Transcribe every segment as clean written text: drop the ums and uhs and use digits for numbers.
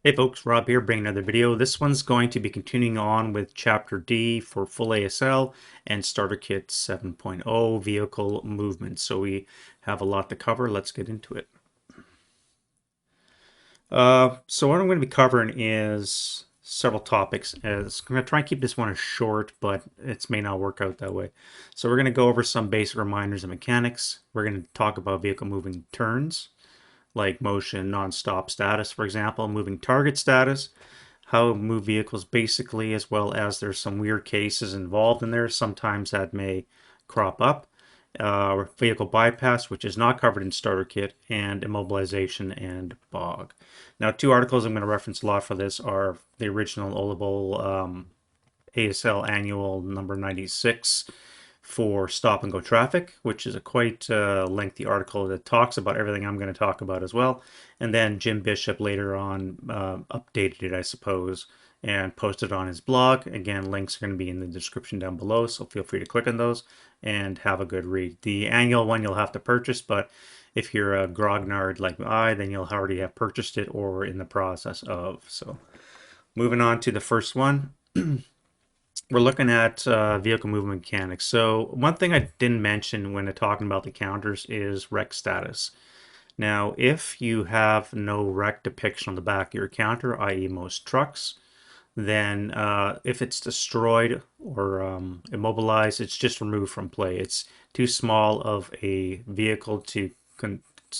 Hey folks, Rob here, bringing another video. This one's going to be continuing on with Chapter D for full ASL and Starter Kit 7.0 vehicle movement. So we have a lot to cover. Let's get into it. So what I'm going to be covering is several topics. I'm going to try and keep this one as short, but it may not work out that way. So we're going to go over some basic reminders and mechanics. We're going to talk about vehicle moving turns, like motion, non-stop status, for example, moving target status, how to move vehicles basically, as well as there's some weird cases involved in there. Sometimes that may crop up. Vehicle bypass, which is not covered in starter kit, and immobilization and bog. Now, two articles I'm going to reference a lot for this are the original Olable ASL annual number 96 for stop and go traffic, which is a quite lengthy article that talks about everything I'm going to talk about as well. And then Jim Bishop later on updated it, I suppose, and posted on his blog. Again, links are going to be in the description down below, so feel free to click on those and have a good read. The annual one you'll have to purchase, but if you're a grognard like I, then you'll already have purchased it or in the process of. So moving on to the first one. We're looking at vehicle movement mechanics. So one thing I didn't mention when talking about the counters is wreck status. Now, if you have no wreck depiction on the back of your counter, i.e. most trucks, then if it's destroyed or immobilized, it's just removed from play. It's too small of a vehicle to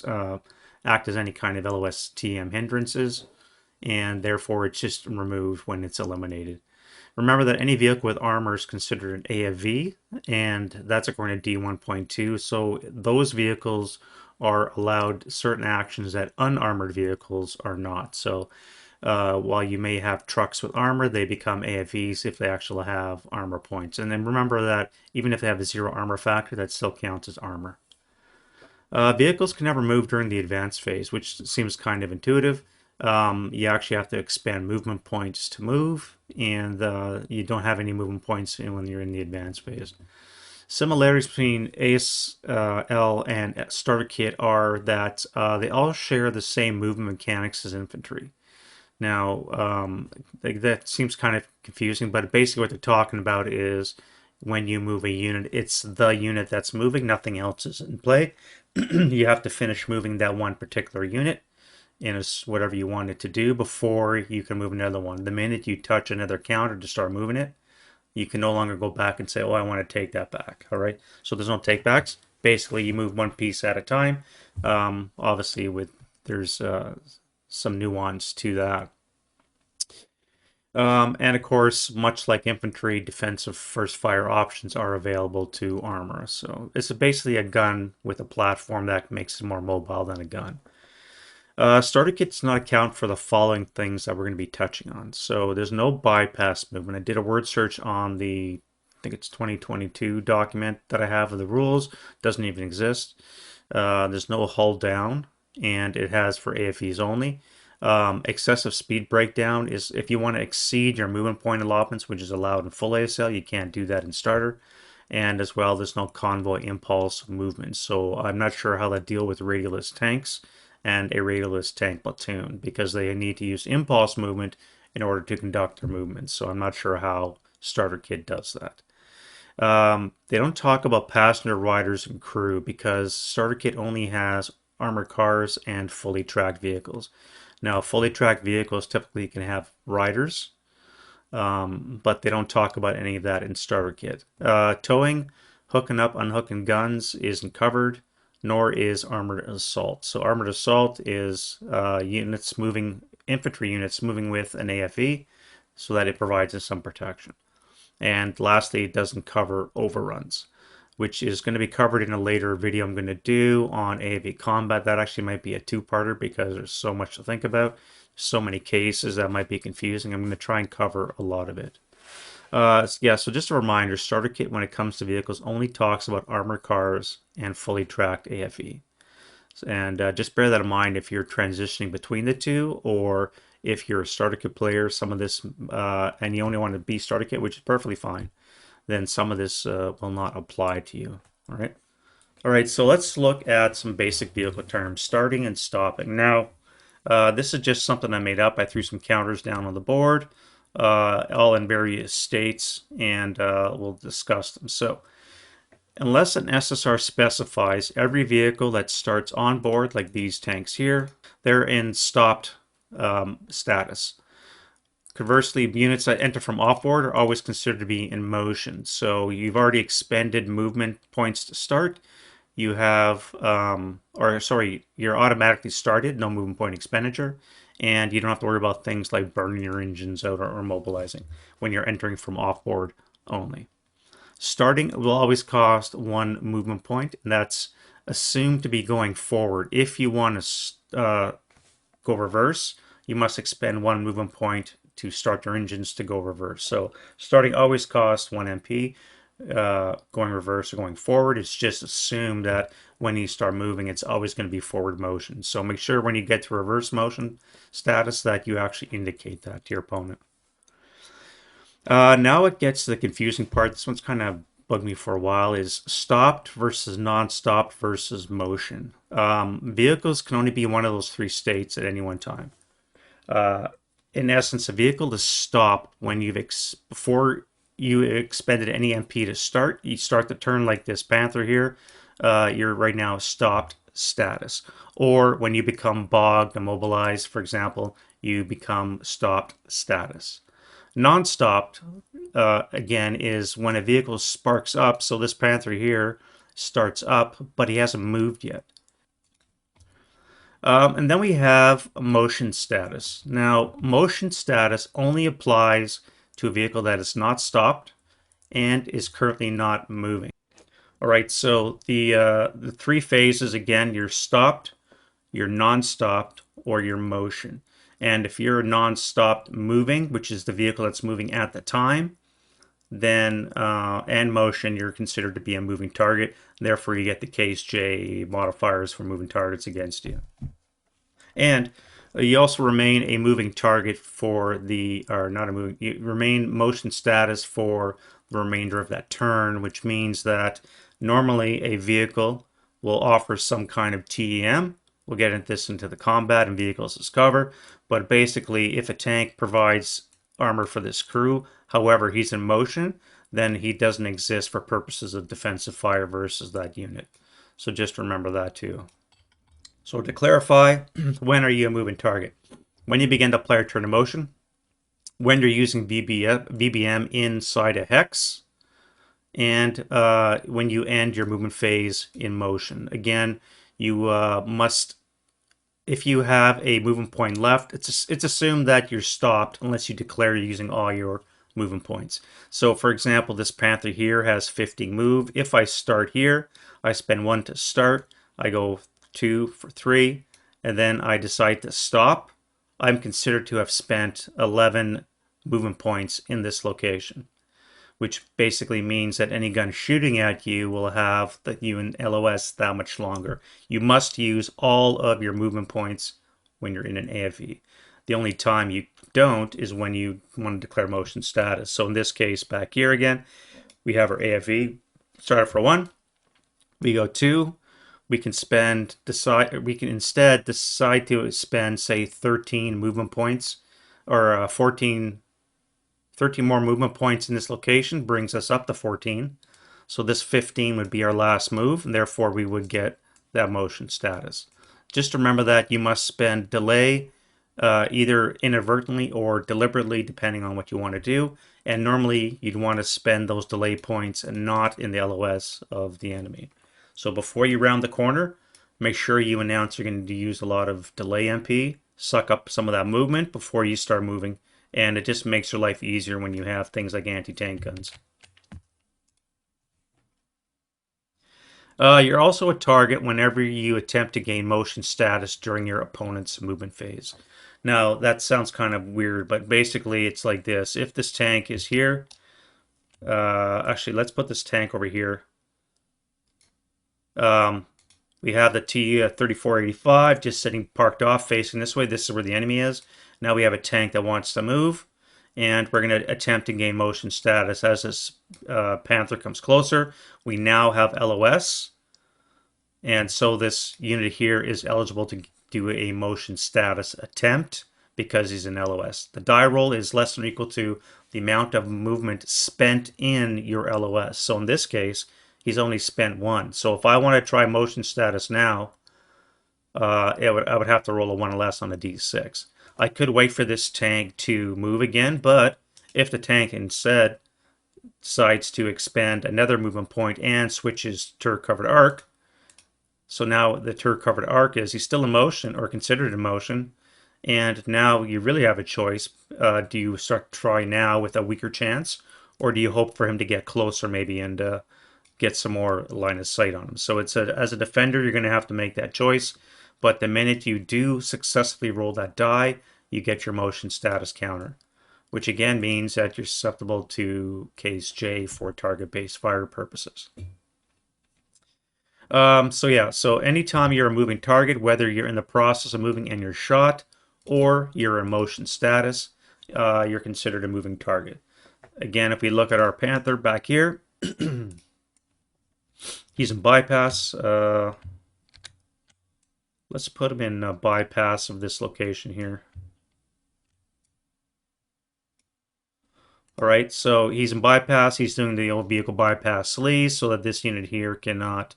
uh, act as any kind of LOS/TM hindrances, and therefore it's just removed when it's eliminated. Remember that any vehicle with armor is considered an AFV, and that's according to D1.2. So those vehicles are allowed certain actions that unarmored vehicles are not. So while you may have trucks with armor, they become AFVs if they actually have armor points. And then remember that even if they have a zero armor factor, that still counts as armor. Vehicles can never move during the advanced phase, which seems kind of intuitive. You actually have to expend movement points to move, and you don't have any movement points when you're in the advanced phase. Similarities between ASL and Starter Kit are that they all share the same movement mechanics as infantry. Now, that seems kind of confusing, but basically what they're talking about is when you move a unit, it's the unit that's moving, nothing else is in play. You have to finish moving that one particular unit in whatever you want it to do before you can move another one. The minute you touch another counter to start moving it, you can no longer go back and say, oh, I want to take that back. All right. So there's no take backs. Basically, you move one piece at a time. Obviously, there's some nuance to that. And of course, much like infantry, defensive first fire options are available to armor. So it's basically a gun with a platform that makes it more mobile than a gun. Starter kit does not account for the following things that we're going to be touching on. So there's no bypass movement. I did a word search on I think it's 2022 document that I have of the rules. Doesn't even exist. There's no hull down, and it has for AFEs only. Excessive speed breakdown is if you want to exceed your movement point allotments, which is allowed in full ASL, you can't do that in starter. And as well, there's no convoy impulse movement. So I'm not sure how that deal with radialist tanks and a radialist tank platoon because they need to use impulse movement in order to conduct their movements. So I'm not sure how starter kit does that. They don't talk about passenger riders and crew because starter kit only has armored cars and fully tracked vehicles. Now, fully tracked vehicles typically can have riders, but they don't talk about any of that in starter kit. Towing, hooking up, unhooking guns isn't covered, nor is armored assault. So armored assault is units moving, infantry units moving with an AFE so that it provides us some protection. And lastly, it doesn't cover overruns, which is going to be covered in a later video I'm going to do on AFV combat. That actually might be a two-parter because there's so much to think about, so many cases that might be confusing. I'm going to try and cover a lot of it. Yeah, so just a reminder, starter kit when it comes to vehicles only talks about armored cars and fully tracked AFE. And just bear that in mind if you're transitioning between the two, or if you're a starter kit player, some of this, and you only want to be starter kit, which is perfectly fine, then some of this will not apply to you. All right. All right, so let's look at some basic vehicle terms, starting and stopping. Now, This is just something I made up. I threw some counters down on the board, all in various states, and we'll discuss them. So, unless an SSR specifies, every vehicle that starts on board, like these tanks here, they're in stopped status. Conversely, units that enter from off-board are always considered to be in motion. So you've already expended movement points to start. You have, you're automatically started, no movement point expenditure, and you don't have to worry about things like burning your engines out or mobilizing when you're entering from off-board only. Starting will always cost 1 movement point, and that's assumed to be going forward. If you want to go reverse, you must expend 1 movement point to start your engines to go reverse. So starting always costs 1 MP. Going reverse or going forward, it's just assumed that when you start moving, it's always going to be forward motion. So make sure when you get to reverse motion status that you actually indicate that to your opponent. Now it gets to the confusing part. This one's kind of bugged me for a while, is stopped versus non-stopped versus motion. Vehicles can only be one of those 3 states at any one time. In essence, a vehicle is stopped when you've before you expended any MP to start. You start the turn like this Panther here. You're right now stopped status. Or when you become bogged, immobilized, for example, you become stopped status. Non-stopped, again, is when a vehicle sparks up. So this Panther here starts up, but he hasn't moved yet. And then we have motion status. Now, motion status only applies to a vehicle that is not stopped and is currently not moving. All right, so the 3 phases, again, you're stopped, you're non-stopped, or you're motion. And if you're non-stopped moving, which is the vehicle that's moving at the time, then and motion, you're considered to be a moving target. Therefore, you get the case J modifiers for moving targets against you. And you also remain a moving target for the, or not a moving, you remain motion status for the remainder of that turn, which means that normally a vehicle will offer some kind of TEM. We'll get into this into the combat and vehicles as cover, but basically if a tank provides armor for this crew, however he's in motion, then he doesn't exist for purposes of defensive fire versus that unit. So just remember that too. So to clarify, when are you a moving target? When you begin the player turn of motion, when you're using VBM inside a hex, and when you end your movement phase in motion. Again, you must, if you have a movement point left, it's assumed that you're stopped unless you declare you're using all your movement points. So for example, this Panther here has 50 move. If I start here, I spend 1 to start, I go 2 for 3, and then I decide to stop. I'm considered to have spent 11 movement points in this location, which basically means that any gun shooting at you will have you in LOS that much longer. You must use all of your movement points when you're in an AFV. The only time you don't is when you want to declare motion status. So in this case, back here again, we have our AFV. Start for 1. We go 2. We can instead decide to spend, say, 13 movement points, or 13 more movement points in this location brings us up to 14. So this 15 would be our last move, and therefore we would get that motion status. Just remember that you must spend delay either inadvertently or deliberately, depending on what you want to do. And normally you'd want to spend those delay points and not in the LOS of the enemy. So before you round the corner, make sure you announce you're going to use a lot of delay MP, suck up some of that movement before you start moving, and it just makes your life easier when you have things like anti-tank guns. You're also a target whenever you attempt to gain motion status during your opponent's movement phase. Now, that sounds kind of weird, but basically it's like this. If this tank is here, actually, let's put this tank over here. We have the T-3485 just sitting parked off facing this way. This is where the enemy is. Now we have a tank that wants to move, and we're going to attempt to gain motion status. As this Panther comes closer, we now have LOS, and so this unit here is eligible to do a motion status attempt because he's an LOS. The die roll is less than or equal to the amount of movement spent in your LOS. So in this case, he's only spent one. So if I want to try motion status now, I would have to roll a 1 or less on a d6. I could wait for this tank to move again, but if the tank instead decides to expend another movement point and switches turret covered arc, so now the turret covered arc is he's still in motion or considered in motion, and now you really have a choice. Do you start to try now with a weaker chance, or do you hope for him to get closer maybe and get some more line of sight on him? So it's as a defender, you're going to have to make that choice. But the minute you do successfully roll that die, you get your motion status counter, which again means that you're susceptible to case J for target-based fire purposes. So anytime you're a moving target, whether you're in the process of moving and you're shot, or you're in motion status, you're considered a moving target. Again, if we look at our Panther back here, he's in bypass. Let's put him in bypass of this location here. All right, so he's in bypass. He's doing the old vehicle bypass sleaze so that this unit here cannot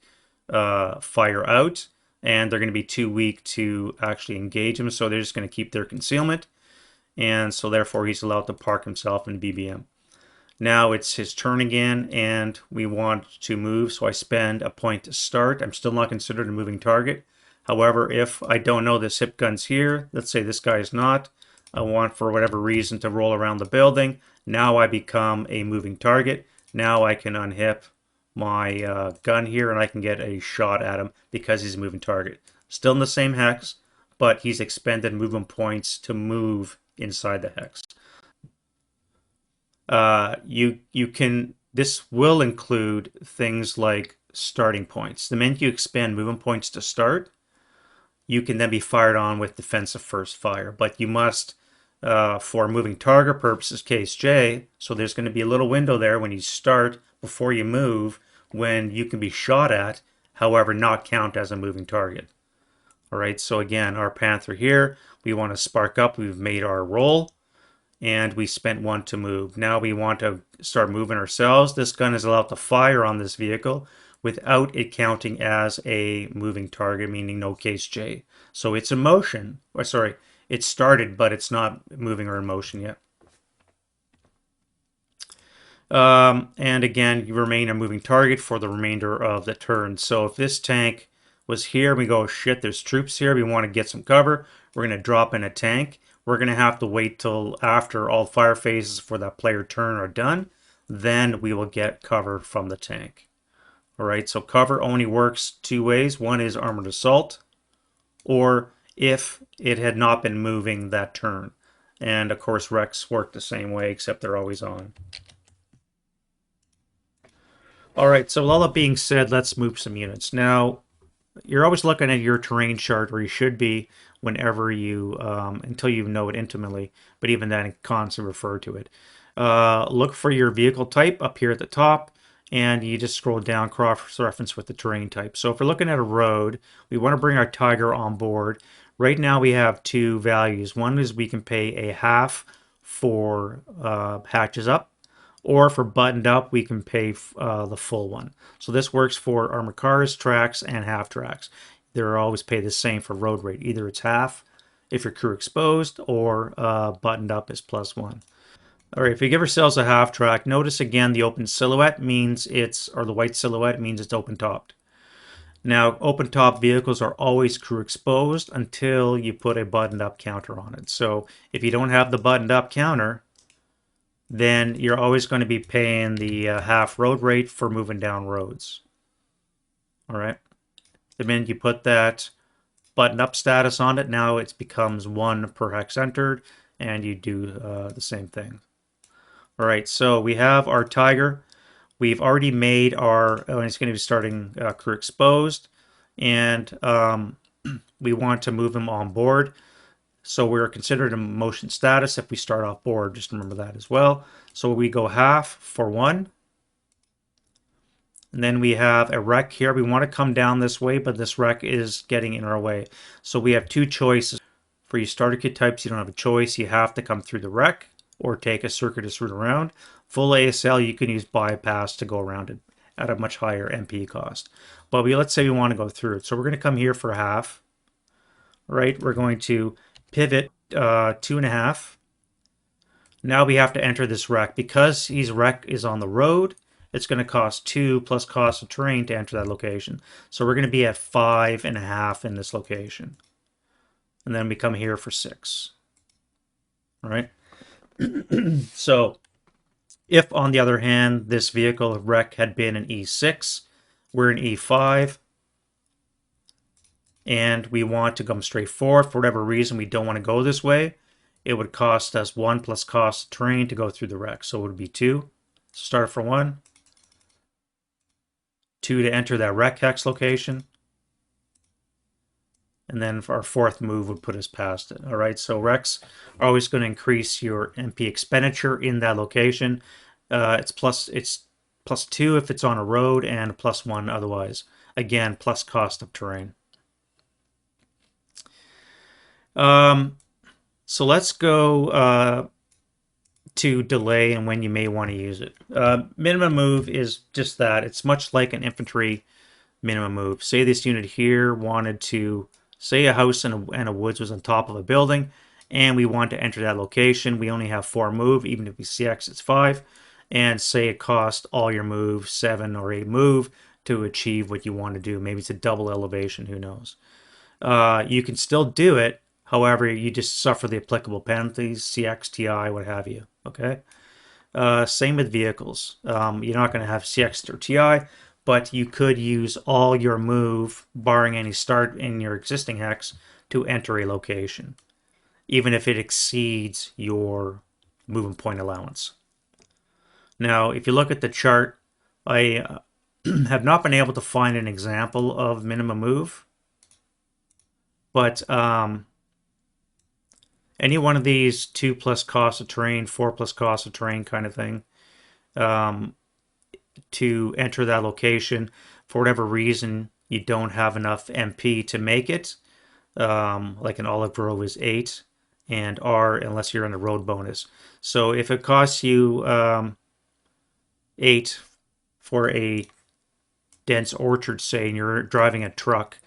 fire out, and they're going to be too weak to actually engage him, so they're just going to keep their concealment, and so therefore he's allowed to park himself in BBM. Now it's his turn again, and we want to move, so I spend a point to start. I'm still not considered a moving target. However, if I don't know this hip gun's here, let's say this guy is not, I want for whatever reason to roll around the building, now I become a moving target. Now I can unhip my gun here and I can get a shot at him because he's a moving target. Still in the same hex, but he's expended movement points to move inside the hex. This will include things like starting points. The minute you expend movement points to start, you can then be fired on with defensive first fire, but you must, for moving target purposes, case J, so there's going to be a little window there when you start before you move when you can be shot at, however not count as a moving target. All right, so again, our Panther here, we want to spark up, we've made our roll, and we spent one to move. Now we want to start moving ourselves. This gun is allowed to fire on this vehicle without it counting as a moving target, meaning no case J. So it's in motion, or sorry, it started, but it's not moving or in motion yet. And again, you remain a moving target for the remainder of the turn. So if this tank was here, we go, shit, there's troops here, we want to get some cover, we're going to drop in a tank. We're going to have to wait till after all fire phases for that player turn are done. Then we will get cover from the tank. All right, so cover only works two ways. One is armored assault, or if it had not been moving that turn. And of course, Rex work the same way, except they're always on. All right, so with all that being said, let's move some units. Now, you're always looking at your terrain chart, or you should be whenever you, until you know it intimately, but even then, constantly refer to it. Look for your vehicle type up here at the top, and you just scroll down, cross-reference with the terrain type. So if we're looking at a road, we want to bring our Tiger on board. Right now we have two values. One is we can pay a half for hatches up, or for buttoned up, we can pay the full one. So this works for armored cars, tracks, and half tracks. They're always paid the same for road rate. Either it's half if your crew exposed, or buttoned up is +1. All right, if we give ourselves a half track, notice again the open silhouette means or the white silhouette means it's open topped. Now, open top vehicles are always crew exposed until you put a buttoned up counter on it. So if you don't have the buttoned up counter, then you're always going to be paying the half road rate for moving down roads. All right. The minute you put that button up status on it, now it becomes 1 per hex entered, and you do the same thing. All right, so we have our Tiger. We've already made our, it's going to be starting crew exposed, and we want to move him on board. So we're considered a motion status if we start off board. Just remember that as well. So we go half for 1. And then we have a wreck here. We want to come down this way, but this wreck is getting in our way. So we have two choices. For your starter kit types, you don't have a choice. You have to come through the wreck or take a circuitous route around. Full ASL, you can use bypass to go around it at a much higher MP cost. But let's say we want to go through it. So we're going to come here for half, right? We're going to pivot 2.5. Now we have to enter this wreck. Because his wreck is on the road, it's going to cost 2 plus cost of terrain to enter that location. So we're going to be at 5.5 in this location. And then we come here for 6. All right. So if, on the other hand, this vehicle wreck had been an E6, we're in E5, and we want to come straight forward. For whatever reason, we don't want to go this way. It would cost us 1 plus cost of terrain to go through the wreck. So it would be 2. Start for 1. 2 to enter that wreck hex location. And then our fourth move would put us past it. All right, so wrecks are always going to increase your MP expenditure in that location. It's plus 2 if it's on a road, and plus 1 otherwise. Again, plus cost of terrain. So let's go to delay and when you may want to use it. Minimum move is just that. It's much like an infantry minimum move. Say this unit here wanted to, say a house and a woods was on top of a building, and we want to enter that location. We only have 4 move, even if we CX it's 5. And say it cost all your move, 7 or 8 move, to achieve what you want to do. Maybe it's a double elevation, who knows. You can still do it. However, you just suffer the applicable penalties, CX, TI, what have you. Okay. Same with vehicles. You're not going to have CX or TI, but you could use all your move, barring any start in your existing hex, to enter a location, even if it exceeds your movement point allowance. Now, if you look at the chart, I have not been able to find an example of minimum move, but any one of these 2 plus cost of terrain, 4 plus cost of terrain kind of thing, to enter that location, for whatever reason you don't have enough MP to make it, like an Olive Grove is 8, and R unless you're in the road bonus. So if it costs you 8 for a dense orchard, say, and you're driving a truck,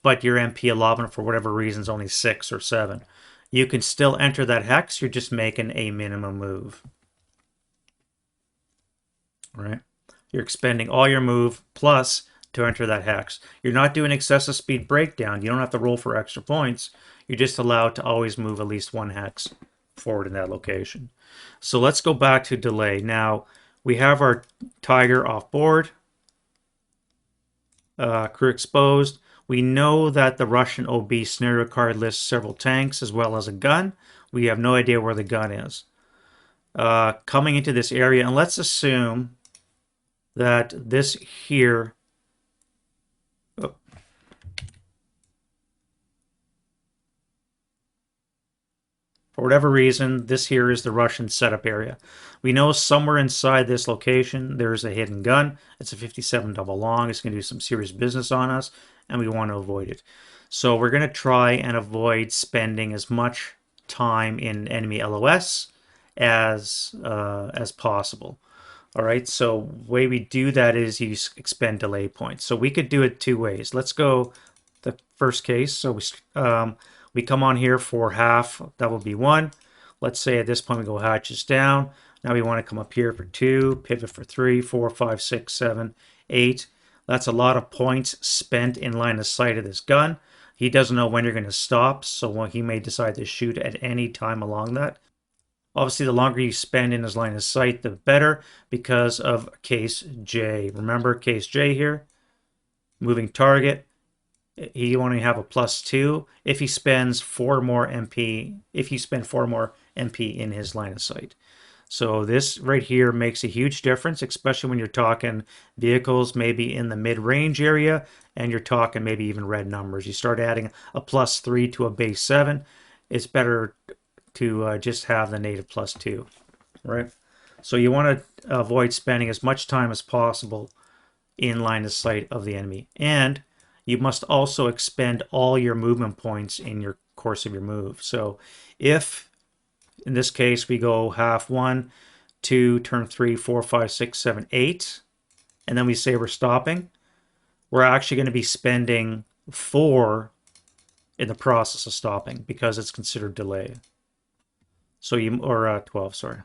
but your MP allotment for whatever reason is only 6 or 7, you can still enter that hex. You're just making a minimum move. All right? You're expending all your move plus to enter that hex. You're not doing excessive speed breakdown. You don't have to roll for extra points. You're just allowed to always move at least 1 hex forward in that location. So let's go back to delay. Now, we have our Tiger off board. Crew exposed. We know that the Russian OB scenario card lists several tanks as well as a gun. We have no idea where the gun is. Coming into this area, and let's assume that this here, for whatever reason, this here is the Russian setup area. We know somewhere inside this location there's a hidden gun. It's a 57 double long. It's going to do some serious business on us, and we want to avoid it. So we're going to try and avoid spending as much time in enemy LOS as possible. All right, so the way we do that is you expend delay points. So we could do it 2 ways. Let's go the first case. So we come on here for half. That will be 1. Let's say at this point we go hatches down. Now we want to come up here for 2, pivot for 3, 4, 5, 6, 7, 8. That's a lot of points spent in line of sight of this gun. He doesn't know when you're going to stop, so he may decide to shoot at any time along that. Obviously, the longer you spend in his line of sight, the better, because of case J. Remember case J here? Moving target. He only have a +2 if he spends 4 more MP. If you spend 4 more MP in his line of sight. So this right here makes a huge difference, especially when you're talking vehicles maybe in the mid-range area, and you're talking maybe even red numbers. You start adding a +3 to a base 7. It's better to just have the native +2, right? So you want to avoid spending as much time as possible in line of sight of the enemy. And you must also expend all your movement points in your course of your move. So if, in this case, we go half 1, 2, turn 3, 4, 5, 6, 7, 8, and then we say we're stopping, we're actually going to be spending 4 in the process of stopping because it's considered delay. So you, or 12, sorry.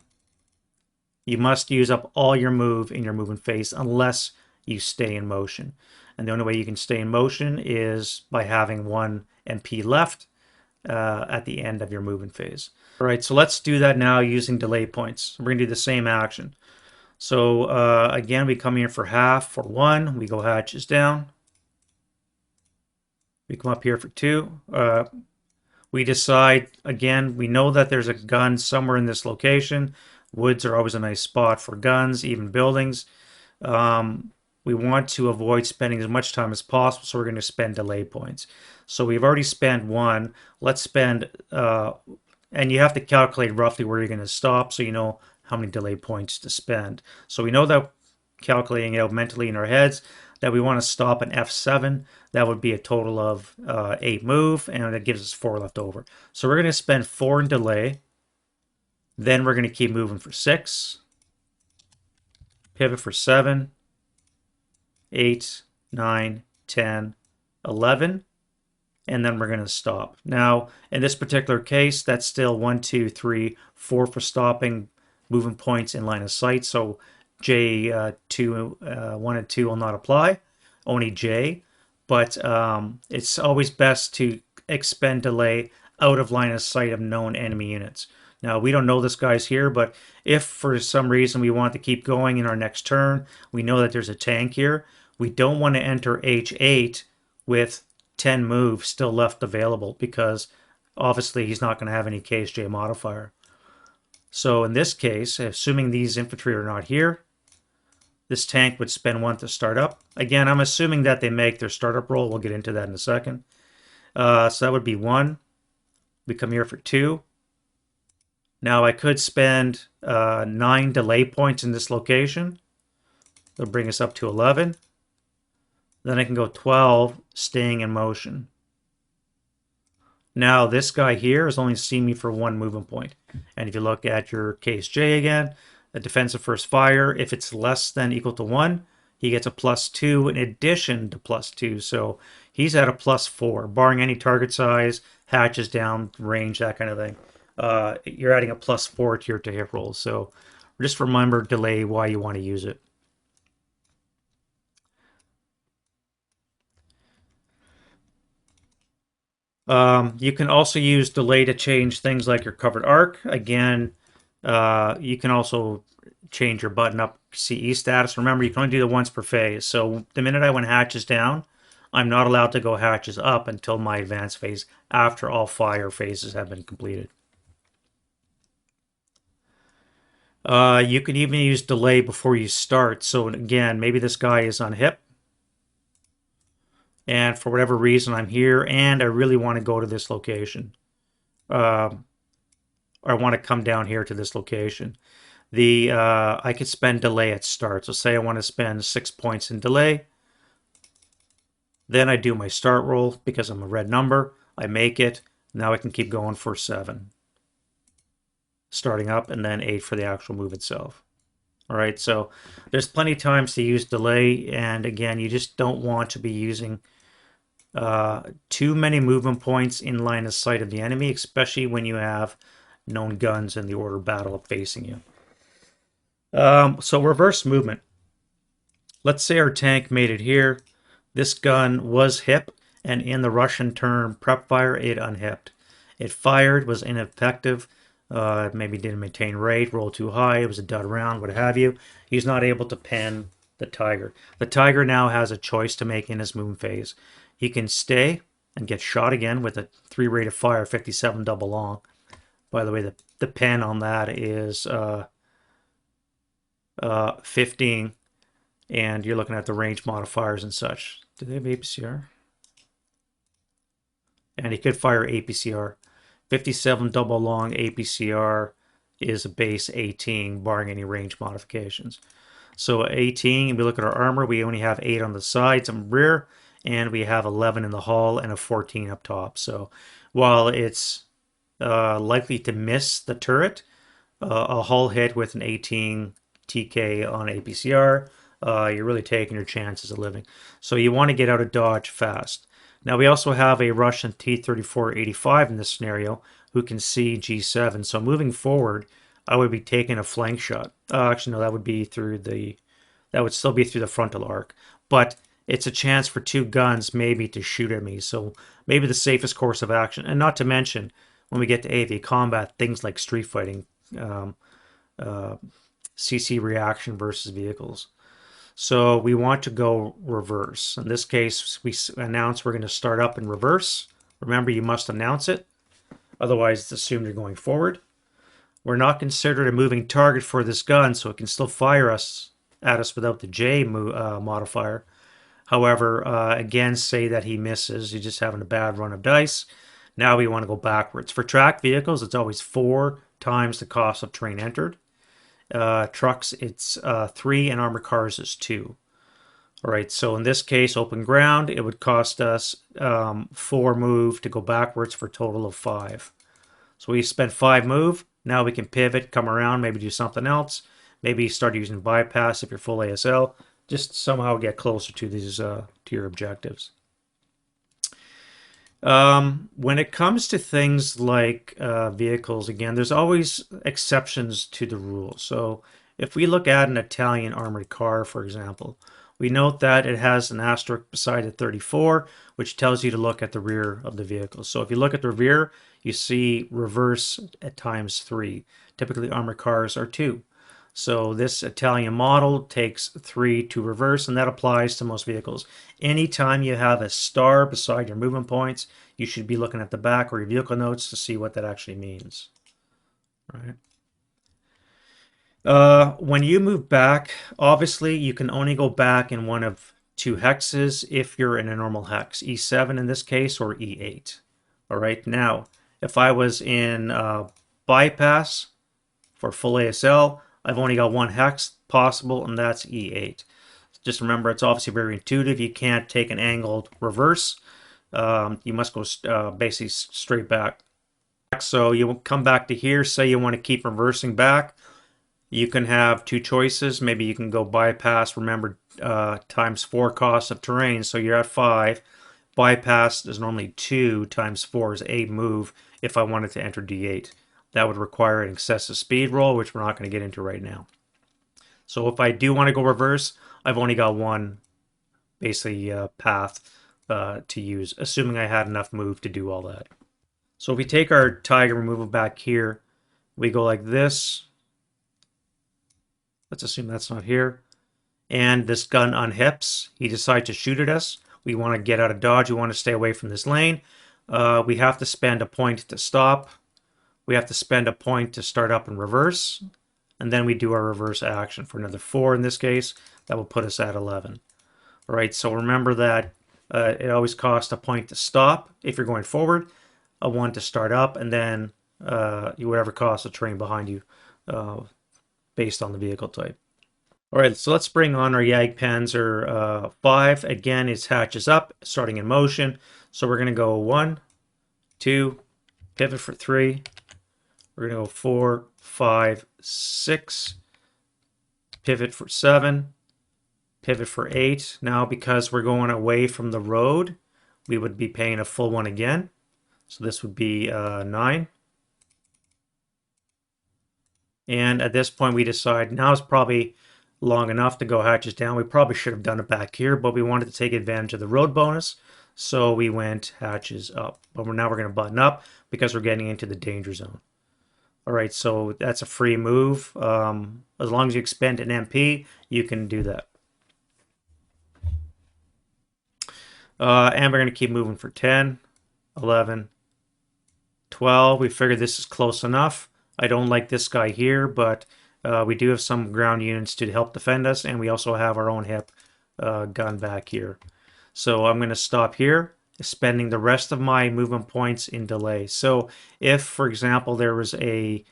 You must use up all your move in your movement phase unless you stay in motion. And the only way you can stay in motion is by having 1 MP left at the end of your movement phase. All right, so let's do that now using delay points. We're going to do the same action. So again, we come here for half. For 1, we go hatches down. We come up here for 2. We decide, again, we know that there's a gun somewhere in this location. Woods are always a nice spot for guns, even buildings. We want to avoid spending as much time as possible, so we're going to spend delay points. So we've already spent 1. Let's spend, and you have to calculate roughly where you're going to stop so you know how many delay points to spend. So we know that, calculating it out mentally in our heads, that we want to stop an F7. That would be a total of 8 move, and that gives us 4 left over. So we're going to spend 4 in delay. Then we're going to keep moving for 6. Pivot for 7, 8, 9, 10, 11. And then we're going to stop. Now, in this particular case, that's still 1, 2, 3, 4 for stopping, movement points in line of sight. So J2, 1 and 2 will not apply, only J. But it's always best to expend delay out of line of sight of known enemy units. Now, we don't know this guy's here, but if for some reason we want to keep going in our next turn, we know that there's a tank here. We don't want to enter H8 with 10 moves still left available because obviously he's not going to have any KSJ modifier. So in this case, assuming these infantry are not here, this tank would spend 1 to start up. Again, I'm assuming that they make their startup roll. We'll get into that in a second. So that would be 1. We come here for 2. Now I could spend 9 delay points in this location. That'll bring us up to 11. Then I can go 12, staying in motion. Now this guy here has only seen me for 1 movement point. And if you look at your KSJ again, the defensive first fire, if it's less than equal to 1, he gets a +2 in addition to +2. So he's at a +4, barring any target size, hatches down, range, that kind of thing. You're adding a +4 to your to hit roll. So just remember delay, why you want to use it. You can also use delay to change things like your covered arc. Again, you can also change your button up CE status. Remember, you can only do that once per phase. So the minute I went hatches down, I'm not allowed to go hatches up until my advanced phase after all fire phases have been completed. You can even use delay before you start. So again, maybe this guy is on hip. And for whatever reason, I'm here and I really want to go to this location. Or I want to come down here to this location. I could spend delay at start. So say I want to spend 6 points in delay. Then I do my start roll because I'm a red number. I make it. Now I can keep going for 7. Starting up, and then 8 for the actual move itself. All right, so there's plenty of times to use delay, and again, you just don't want to be using too many movement points in line of sight of the enemy, especially when you have known guns in the order of battle facing you. So reverse movement. Let's say our tank made it here. This gun was hip, and in the Russian term prep fire, it unhipped. It fired, was ineffective. Maybe didn't maintain rate, roll too high, it was a dud round, what have you. He's not able to pen the Tiger. The Tiger now has a choice to make in his movement phase. He can stay and get shot again with a 3 rate of fire, 57 double long. By the way, the pen on that is 15, and you're looking at the range modifiers and such. Do they have APCR? And he could fire APCR. 57 double long APCR is a base 18, barring any range modifications. So 18, we look at our armor, we only have 8 on the sides and rear, and we have 11 in the hull and a 14 up top. So while it's likely to miss the turret, a hull hit with an 18 TK on APCR, you're really taking your chances of living. So you want to get out of dodge fast. Now we also have a Russian T-34-85 in this scenario who can see G7. So moving forward, I would be taking a flank shot. Actually, no, that would still be through the frontal arc. But it's a chance for two guns maybe to shoot at me. So maybe the safest course of action. And not to mention, when we get to AV combat, things like street fighting, um, CC reaction versus vehicles. So we want to go reverse. In this case, we announce we're going to start up in reverse. Remember, you must announce it. Otherwise, it's assumed you're going forward. We're not considered a moving target for this gun, so it can still fire at us without the J modifier. However, again, say that he misses. He's just having a bad run of dice. Now we want to go backwards. For tracked vehicles, it's always 4 times the cost of terrain entered. Trucks, it's 3, and armored cars is 2. All right, so in this case, open ground, it would cost us 4 move to go backwards for a total of 5. So we spent 5 move. Now we can pivot, come around, maybe do something else. Maybe start using bypass if you're full ASL. Just somehow get closer to these to your objectives. When it comes to things like vehicles, again, there's always exceptions to the rule. So if we look at an Italian armored car, for example, we note that it has an asterisk beside it 34, which tells you to look at the rear of the vehicle. So if you look at the rear, you see reverse at times 3. Typically, armored cars are 2. So this Italian model takes 3 to reverse, and that applies to most vehicles. Anytime you have a star beside your movement points, you should be looking at the back or your vehicle notes to see what that actually means. Right. When you move back, obviously you can only go back in one of 2 hexes if you're in a normal hex, E7 in this case or E8. All right, now if I was in bypass for full ASL, I've only got 1 hex possible, and that's E8. Just remember, it's obviously very intuitive. You can't take an angled reverse. You must go basically straight back. So you will come back to here. Say you want to keep reversing back. You can have 2 choices. Maybe you can go bypass. Remember, times 4 cost of terrain. So you're at 5. Bypass is normally 2 times 4 is 8 move if I wanted to enter D8. That would require an excessive speed roll, which we're not going to get into right now. So if I do want to go reverse, I've only got 1 basically path to use, assuming I had enough move to do all that. So if we take our tiger removal back here, we go like this. Let's assume that's not here. And this gun unhips. He decides to shoot at us. We want to get out of dodge. We want to stay away from this lane. We have to spend a point to stop. We have to spend a point to start up and reverse. And then we do our reverse action for another 4 in this case. That will put us at 11. All right, so remember that it always costs a point to stop if you're going forward, a 1 to start up, and then whatever costs the terrain behind you based on the vehicle type. All right, so let's bring on our Jagdpanzer 5. Again, it hatches up, starting in motion. So we're going to go 1, 2, pivot for 3. We're going to go 4, 5, 6, pivot for 7, pivot for 8. Now, because we're going away from the road, we would be paying a full 1 again. So this would be 9. And at this point, we decide now is probably long enough to go hatches down. We probably should have done it back here, but we wanted to take advantage of the road bonus. So we went hatches up. But now we're going to button up because we're getting into the danger zone. All right, so that's a free move. As long as you expend an MP, you can do that. And we're going to keep moving for 10, 11, 12. We figured this is close enough. I don't like this guy here, but we do have some ground units to help defend us, and we also have our own hip gun back here. So I'm going to stop here, spending the rest of my movement points in delay. So if, for example, there was a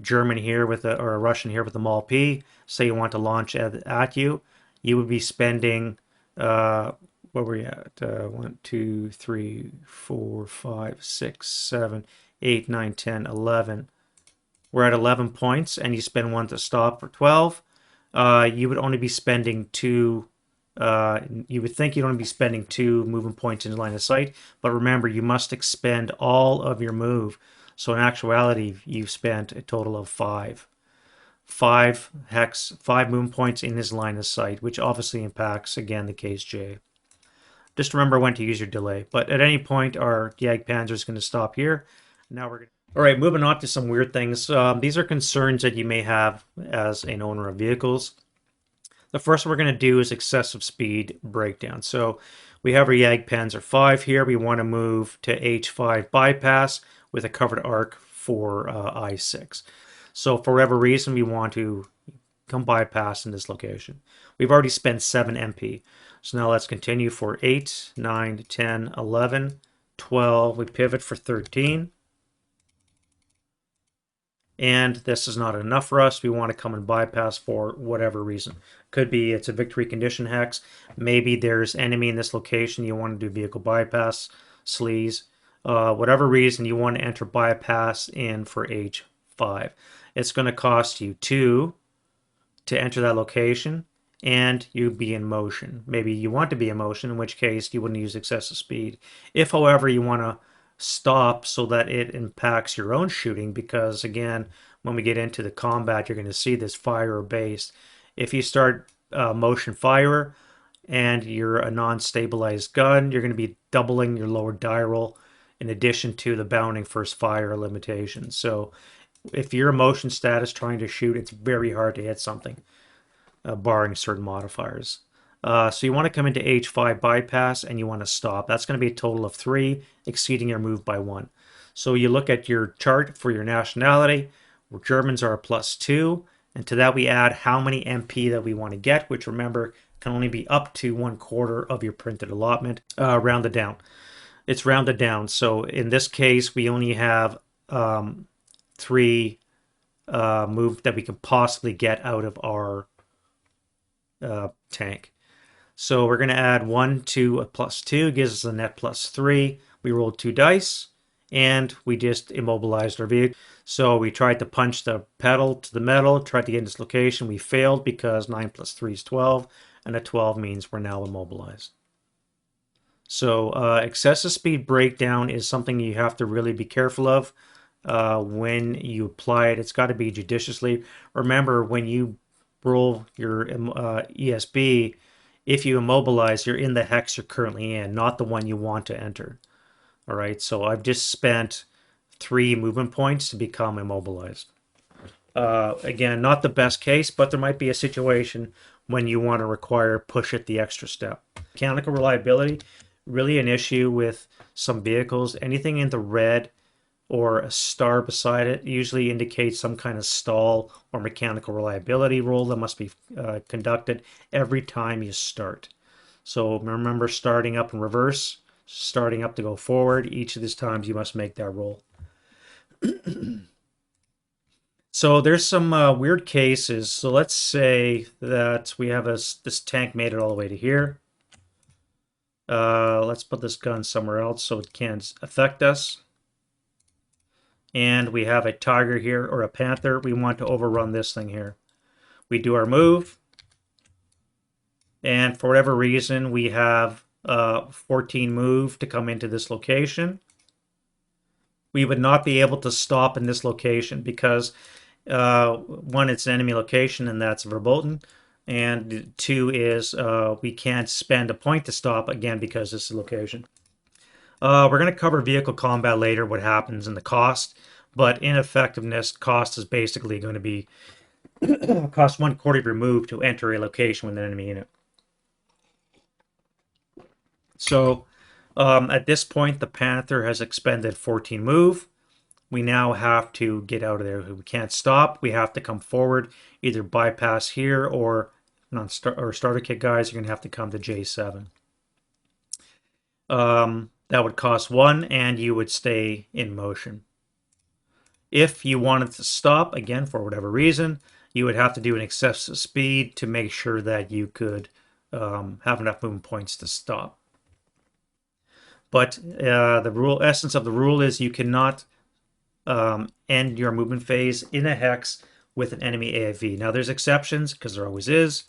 German here with a, or a Russian here with a Mall P, say you want to launch at you, you would be spending, what were you at? 1, 2, 3, 4, 5, 6, 7, 8, 9, 10, 11. We're at 11 points, and you spend one to stop for 12. You would only be spending two. You would think you'd only be spending two movement points in line of sight, but remember, you must expend all of your move. So in actuality, you've spent a total of five. Five movement points in his line of sight, which obviously impacts, again, the case J. Just remember when to use your delay. But at any point, our Jagdpanzer is going to stop here. Now we're going to... All right, moving on to some weird things. These are concerns that you may have as an owner of vehicles. The first one we're going to do is excessive speed breakdown. So we have our Jagdpanzer 5 here. We want to move to H5 bypass with a covered arc for I6. So for whatever reason, we want to come bypass in this location. We've already spent 7 MP. So now let's continue for 8, 9, 10, 11, 12. We pivot for 13. And this is not enough for us. We want to come and bypass for whatever reason. Could be it's a victory condition hex. Maybe there's enemy in this location. You want to do vehicle bypass, sleaze. Whatever reason, you want to enter bypass in for H5. It's going to cost you 2 to enter that location, and you be in motion. Maybe you want to be in motion, in which case you wouldn't use excessive speed. If, however, you want to stop so that it impacts your own shooting, because again, when we get into the combat, you're going to see this fire based. If you start motion fire and you're a non-stabilized gun, you're going to be doubling your lower die roll in addition to the bounding first fire limitation. So if you're a motion status trying to shoot, it's very hard to hit something, barring certain modifiers. So you want to come into H5 bypass and you want to stop. That's going to be a total of 3, exceeding your move by 1. So you look at your chart for your nationality, where Germans are a +2, and to that we add how many MP that we want to get, which remember can only be up to 1/4 of your printed allotment, rounded down. It's rounded down. So in this case, we only have 3 move that we can possibly get out of our tank. So we're going to add 1 to a +2, gives us a net +3. We rolled 2 dice, and we just immobilized our vehicle. So we tried to punch the pedal to the metal, tried to get in this location. We failed because 9 + 3 is 12, and a 12 means we're now immobilized. So excessive speed breakdown is something you have to really be careful of when you apply it. It's got to be judiciously. Remember, when you roll your ESB, if you immobilize, you're in the hex you're currently in, not the one you want to enter. All right, so I've just spent 3 movement points to become immobilized. Again, not the best case, but there might be a situation when you want to require push it the extra step. Mechanical reliability, really an issue with some vehicles. Anything in the red or a star beside it usually indicates some kind of stall or mechanical reliability roll that must be conducted every time you start. So remember, starting up in reverse, starting up to go forward, each of these times you must make that roll. So there's some weird cases. So let's say that we have this tank made it all the way to here. Let's put this gun somewhere else so it can't affect us. And we have a tiger here, or a panther. We want to overrun this thing here. We do our move. And for whatever reason, we have 14 move to come into this location. We would not be able to stop in this location because, 1, it's an enemy location, and that's verboten. And 2 is we can't spend a point to stop, again, because this is a location. We're going to cover vehicle combat later, what happens and the cost, but ineffectiveness cost is basically going to be cost 1/4 of your move to enter a location with an enemy in it. So at this point, the Panther has expended 14 move. We now have to get out of there. We can't stop. We have to come forward, either bypass here or starter kit guys. You're going to have to come to J7. That would cost 1, and you would stay in motion. If you wanted to stop, again, for whatever reason, you would have to do an excessive speed to make sure that you could have enough movement points to stop. But the essence of the rule is you cannot end your movement phase in a hex with an enemy AFV. Now, there's exceptions, because there always is.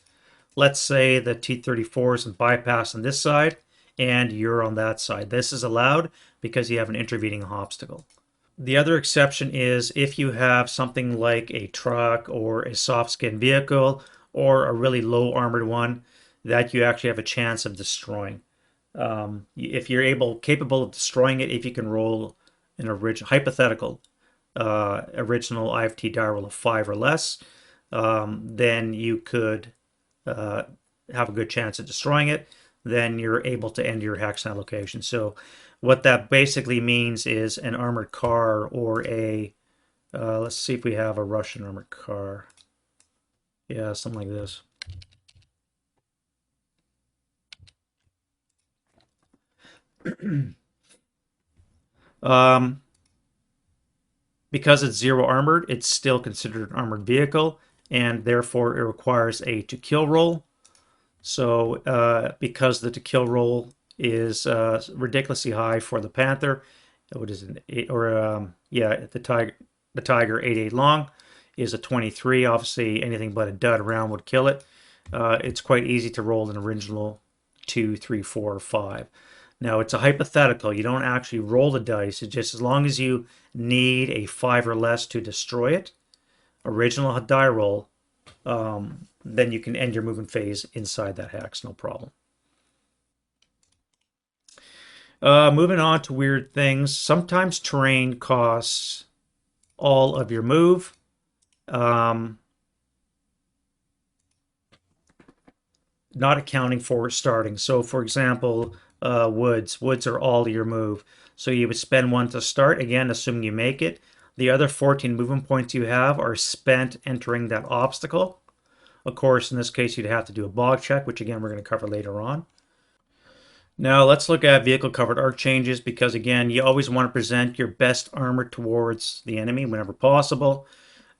Let's say the T-34 is in bypass on this side, and you're on that side. This is allowed because you have an intervening obstacle. The other exception is if you have something like a truck or a soft skin vehicle or a really low armored one that you actually have a chance of destroying. If you're capable of destroying it, if you can roll an hypothetical original IFT die roll of 5 or less, then you could have a good chance of destroying it. Then you're able to end your hex on location. So what that basically means is an armored car or a let's see if we have a Russian armored car. Yeah, something like this. um, because it's zero armored, it's still considered an armored vehicle, and therefore it requires a to kill roll. So because the to kill roll is ridiculously high for the Panther, what is it? Yeah, the Tiger 8.8 long is a 23. Obviously, anything but a dud round would kill it. It's quite easy to roll an original 2, 3, 4, or 5. Now, it's a hypothetical. You don't actually roll the dice. It's just as long as you need a 5 or less to destroy it, original die roll, then you can end your movement phase inside that hex, no problem. Moving on to weird things. Sometimes terrain costs all of your move. Not accounting for starting. So, for example, woods. Woods are all your move. So you would spend 1 to start, again, assuming you make it. The other 14 movement points you have are spent entering that obstacle. Of course, in this case, you'd have to do a bog check, which again, we're going to cover later on. Now, let's look at vehicle covered arc changes because, again, you always want to present your best armor towards the enemy whenever possible.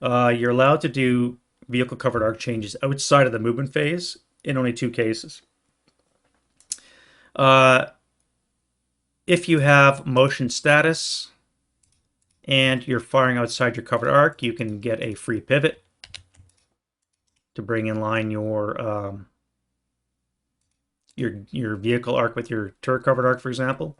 You're allowed to do vehicle covered arc changes outside of the movement phase in only 2 cases. If you have motion status and you're firing outside your covered arc, you can get a free pivot to bring in line your vehicle arc with your turret covered arc, for example.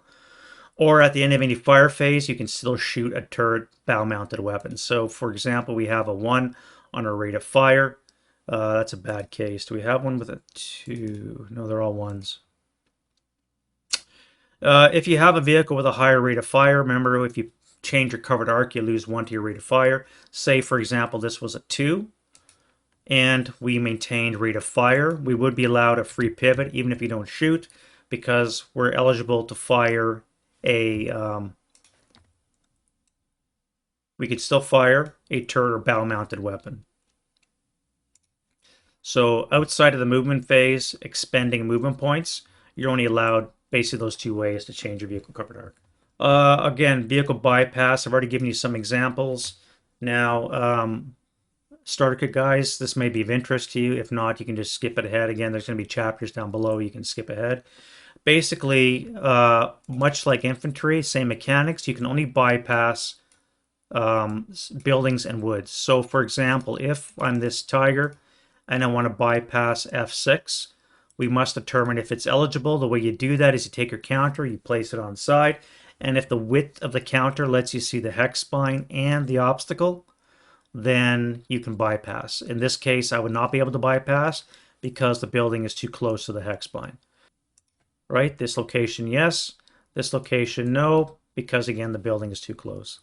Or at the end of any fire phase, you can still shoot a turret bow mounted weapon. So, for example, we have a 1 on our rate of fire. That's a bad case. Do we have one with a 2? No, they're all 1s. If you have a vehicle with a higher rate of fire, remember if you change your covered arc, you lose 1 to your rate of fire. Say, for example, this was a 2, and we maintained rate of fire. We would be allowed a free pivot even if you don't shoot, because we're eligible to fire we could still fire a turret or bow mounted weapon. So outside of the movement phase, expending movement points, you're only allowed basically those 2 ways to change your vehicle covered arc. Again, vehicle bypass, I've already given you some examples. Now, starter kit guys, this may be of interest to you. If not, you can just skip it ahead. Again, there's going to be chapters down below. You can skip ahead. Basically, much like infantry, same mechanics. You can only bypass buildings and woods. So, for example, if I'm this Tiger and I want to bypass F6, we must determine if it's eligible. The way you do that is you take your counter, you place it on side, and if the width of the counter lets you see the hex spine and the obstacle, then you can bypass. In this case, I would not be able to bypass because the building is too close to the hex spine. Right? This location, yes. This location, no, because again, the building is too close.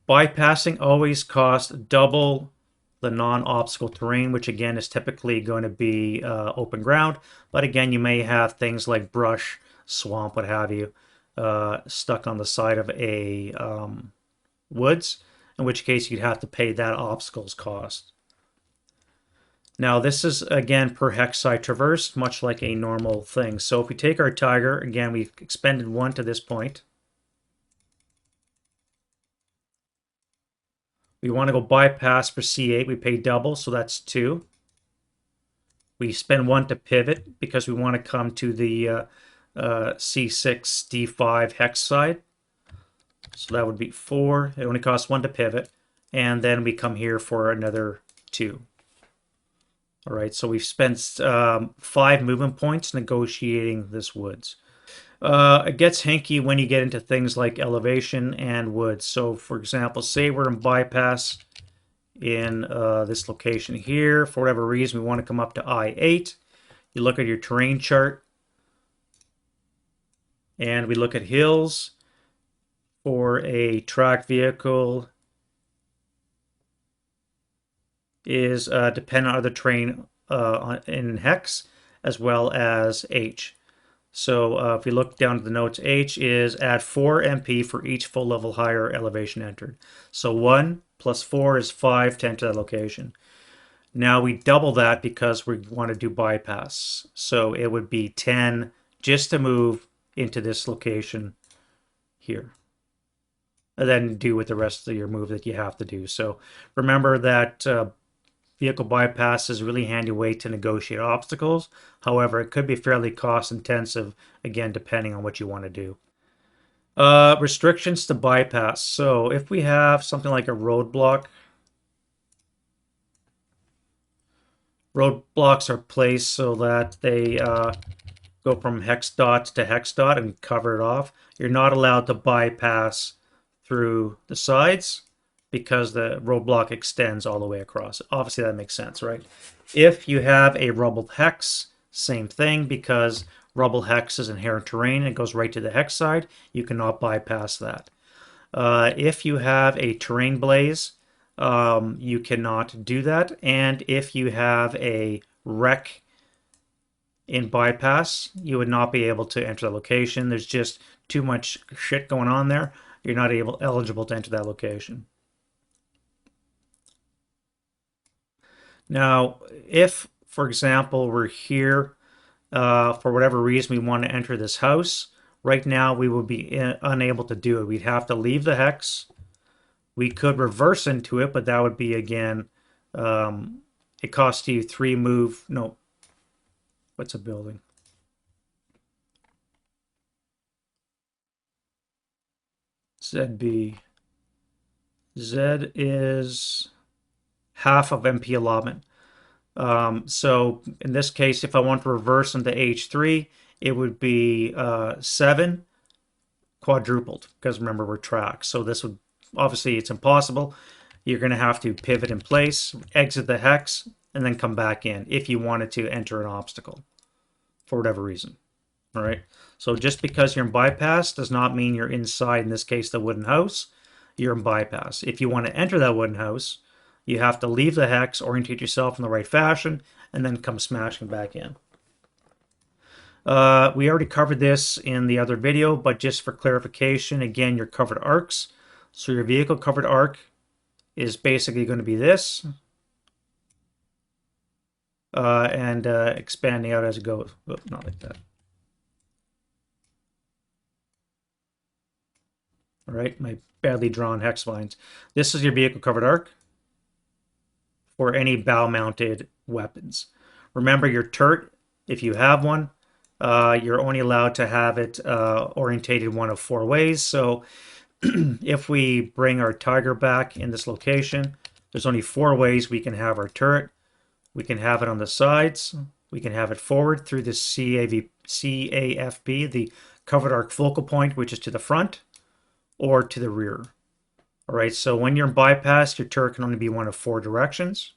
Bypassing always costs double the non-obstacle terrain, which again is typically going to be open ground. But again, you may have things like brush, swamp, what have you, stuck on the side of a woods, in which case you'd have to pay that obstacle's cost. Now this is again per hex side traversed, much like a normal thing. So if we take our Tiger, again we've expended 1 to this point. We want to go bypass for C8. We pay double, so that's 2. We spend 1 to pivot because we want to come to the C6, D5 hex side. So that would be 4. It only costs 1 to pivot. And then we come here for another 2. All right, so we've spent 5 movement points negotiating this woods. It gets hinky when you get into things like elevation and woods. So, for example, say we're in bypass in this location here. For whatever reason, we want to come up to I8. You look at your terrain chart, and we look at hills. For a tracked vehicle is dependent on the terrain in hex as well as H. So if we look down to the notes, H is add 4 MP for each full level higher elevation entered. So 1 plus 4 is 5 to enter that location. Now we double that because we want to do bypass. So it would be 10 just to move into this location here. And then do with the rest of your move that you have to do. So remember that vehicle bypass is a really handy way to negotiate obstacles. However, it could be fairly cost intensive, again, depending on what you want to do. Restrictions to bypass. So if we have something like a roadblock, roadblocks are placed so that they go from hex dot to hex dot and cover it off. You're not allowed to bypass through the sides because the roadblock extends all the way across. Obviously, that makes sense, right? If you have a rubble hex, same thing, because rubble hex is inherent terrain. It goes right to the hex side. You cannot bypass that. If you have a terrain blaze, you cannot do that. And if you have a wreck in bypass, you would not be able to enter the location. There's just too much shit going on there. You're not eligible to enter that location. Now, if, for example, we're here for whatever reason we want to enter this house, right now we would be unable to do it. We'd have to leave the hex. We could reverse into it, but that would be, again, it costs you 3 move. No, what's a building? ZB. Z is half of MP allotment. So in this case, if I want to reverse into H3, it would be 7 quadrupled, because remember, we're tracked. So this would, obviously, it's impossible. You're going to have to pivot in place, exit the hex, and then come back in if you wanted to enter an obstacle for whatever reason. All right. So just because you're in bypass does not mean you're inside, in this case, the wooden house. You're in bypass. If you want to enter that wooden house, you have to leave the hex, orientate yourself in the right fashion, and then come smashing back in. We already covered this in the other video, but just for clarification, again, your covered arcs. So your vehicle covered arc is basically going to be this, and expanding out as it goes. Oh, not like that. All right, my badly drawn hex lines. This is your vehicle covered arc for any bow-mounted weapons. Remember your turret, if you have one, you're only allowed to have it orientated one of 4 ways. So if we bring our tiger back in this location, there's only 4 ways we can have our turret. We can have it on the sides. We can have it forward through the CAFB, the covered arc focal point, which is to the front, or to the rear. All right, so when you're in bypass, your turret can only be one of 4 directions.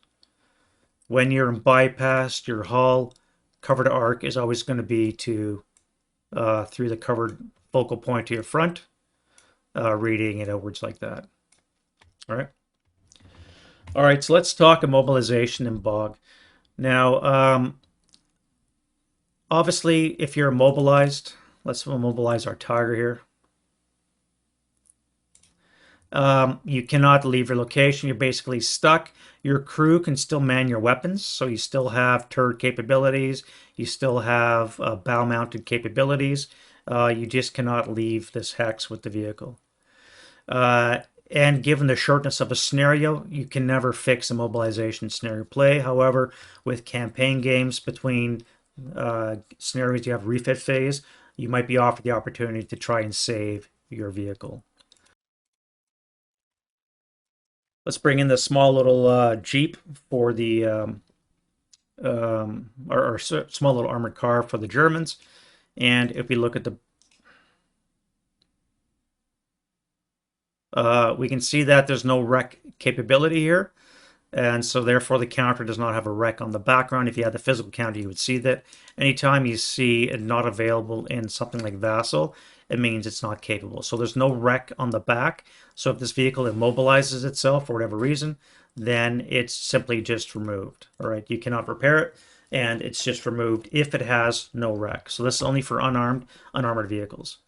When you're in bypass, your hull covered arc is always going to be to through the covered focal point to your front, radiating it outwards like that. All right. All right, so let's talk immobilization in Bog. Now, obviously, if you're immobilized, let's immobilize our tiger here. You cannot leave your location. You're basically stuck. Your crew can still man your weapons, so you still have turret capabilities. You still have bow-mounted capabilities. You just cannot leave this hex with the vehicle. And given the shortness of a scenario, you can never fix immobilization scenario play. However, with campaign games between scenarios you have refit phase, you might be offered the opportunity to try and save your vehicle. Let's bring in the small little Jeep for the or small little armored car for the Germans. And if we look at the we can see that there's no wreck capability here. And so therefore the counter does not have a wreck on the background. If you had the physical counter, you would see that. Anytime you see it not available in something like Vassal, it means it's not capable. So there's no wreck on the back. So if this vehicle immobilizes itself for whatever reason, then it's simply just removed. All right, you cannot repair it, and it's just removed if it has no wreck. So this is only for unarmored vehicles.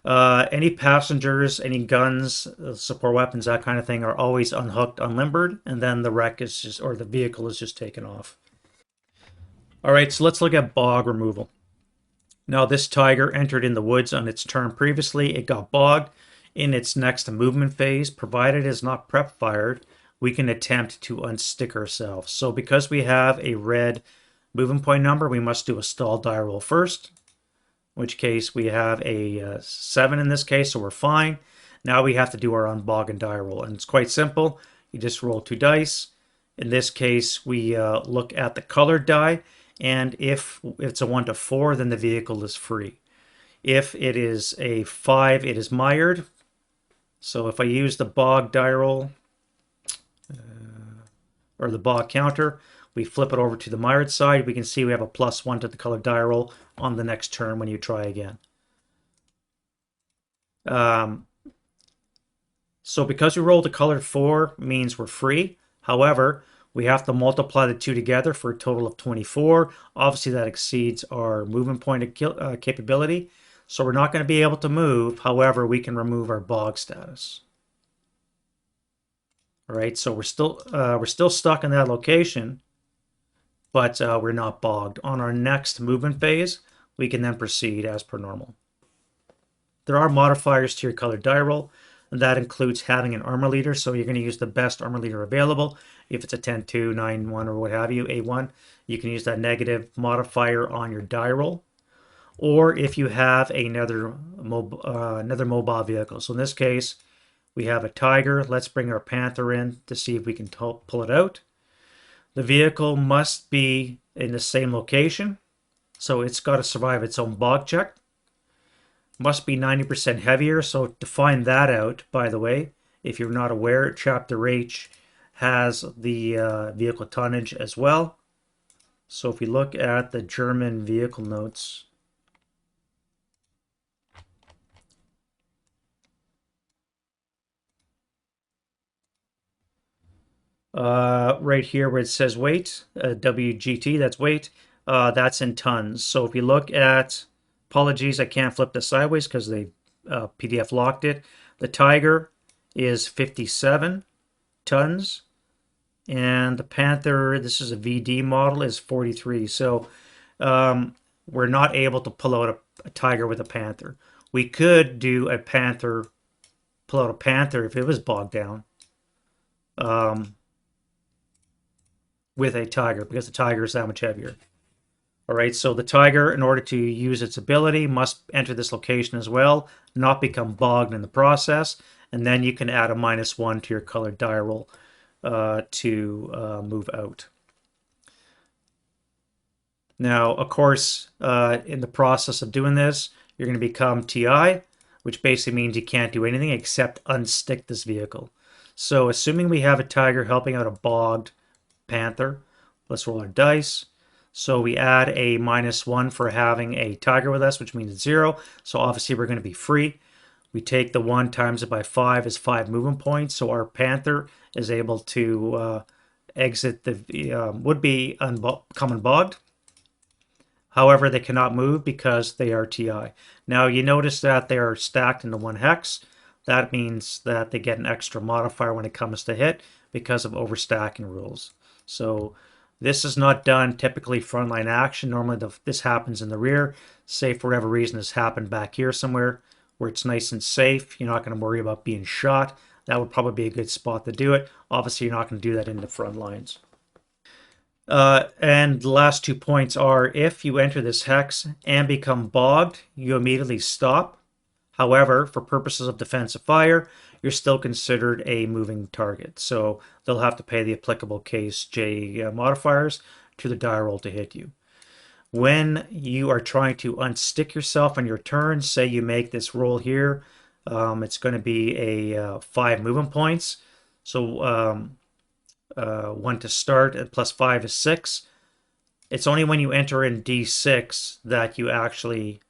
Any passengers, any guns, support weapons, that kind of thing are always unhooked, unlimbered, and then the wreck is just, or the vehicle is just taken off. All right, so let's look at bog removal. Now, this tiger entered in the woods on its turn previously. It got bogged in its next movement phase. Provided it is not prep fired, we can attempt to unstick ourselves. So because we have a red movement point number, we must do a stall die roll first. In which case we have a 7 in this case, so we're fine. Now we have to do our unbog and die roll, and it's quite simple. You just roll 2 dice. In this case, we look at the colored die, and if it's a 1 to 4, then the vehicle is free. If it is a 5, it is mired. So if I use the bog die roll, or the bog counter, we flip it over to the mired side, we can see we have a +1 to the colored die roll on the next turn when you try again. So because we rolled a colored 4 means we're free. However, we have to multiply the two together for a total of 24. Obviously, that exceeds our movement point capability. So we're not going to be able to move. However, we can remove our bog status. All right, so we're still stuck in that location, but we're not bogged. On our next movement phase, we can then proceed as per normal. There are modifiers to your colored die roll, and that includes having an armor leader. So you're going to use the best armor leader available. If it's a 10-2, 9-1, or what have you, A1, you can use that negative modifier on your die roll. Or if you have another mobile vehicle. So in this case, we have a tiger. Let's bring our panther in to see if we can pull it out. The vehicle must be in the same location, so it's got to survive its own bog check. Must be 90% heavier, so to find that out, by the way, if you're not aware, Chapter H has the vehicle tonnage as well. So if we look at the German vehicle notes, right here where it says weight, WGT, that's weight, that's in tons. So if you look at, apologies, I can't flip this sideways because they PDF locked it. The Tiger is 57 tons, and the Panther, this is a VD model, is 43. So we're not able to pull out a Tiger with a Panther. We could do a Panther, pull out a Panther if it was bogged down. With a tiger, because the tiger is that much heavier. All right, so the tiger, in order to use its ability, must enter this location as well, not become bogged in the process, and then you can add a -1 to your colored die roll to move out. Now, of course, in the process of doing this, you're going to become TI, which basically means you can't do anything except unstick this vehicle. So assuming we have a tiger helping out a bogged panther, let's roll our dice. So we add a -1 for having a tiger with us, which means it's 0. So obviously we're going to be free. We take the 1 times it by 5 is 5 movement points. So our panther is able to exit the would-be become bogged. However, they cannot move because they are TI. Now you notice that they are stacked into 1 hex. That means that they get an extra modifier when it comes to hit because of overstacking rules. So this is not done typically frontline action. Normally this happens in the rear. Say for whatever reason this happened back here somewhere where it's nice and safe. You're not going to worry about being shot. that would probably be a good spot to do it. Obviously, you're not going to do that in the front lines. And the last 2 points are, if you enter this hex and become bogged, you immediately stop. However, for purposes of defensive fire, you're still considered a moving target. So they'll have to pay the applicable case J modifiers to the die roll to hit you. When you are trying to unstick yourself on your turn, say you make this roll here, it's going to be a 5 movement points. So 1 to start and plus 5 is 6. It's only when you enter in D6 that you actually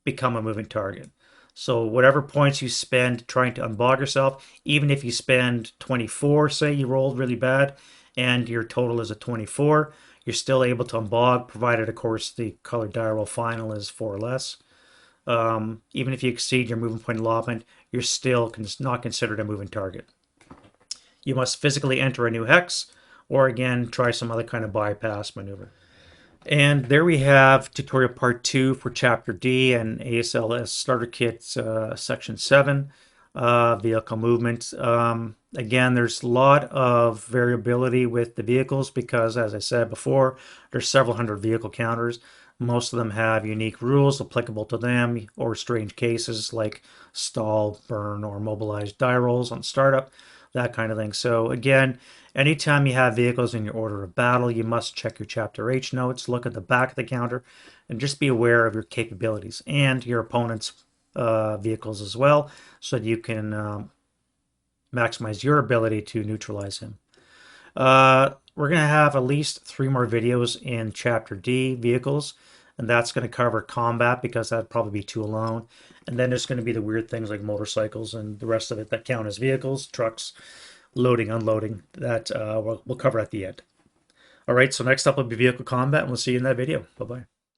become a moving target. So whatever points you spend trying to unbog yourself, even if you spend 24, say you rolled really bad, and your total is a 24, you're still able to unbog, provided, of course, the colored die roll final is 4 or less. Even if you exceed your movement point allotment, you're still not considered a moving target. You must physically enter a new hex, or again, try some other kind of bypass maneuver. And there we have tutorial part 2 for chapter D and ASLS starter kit section 7, vehicle movement. Again, there's a lot of variability with the vehicles because, as I said before, there's several hundred vehicle counters. Most of them have unique rules applicable to them, or strange cases like stall, burn, or mobilized die rolls on startup, that kind of thing. So again, anytime you have vehicles in your order of battle, you must check your chapter H notes, look at the back of the counter, and just be aware of your capabilities and your opponent's vehicles as well, so that you can maximize your ability to neutralize him. We're going to have at least 3 more videos in chapter D, vehicles, and that's going to cover combat because that'd probably be 2 alone. And then there's going to be the weird things like motorcycles and the rest of it that count as vehicles, trucks, loading, unloading, that we'll cover at the end. All right, so next up will be vehicle combat, and we'll see you in that video. Bye-bye.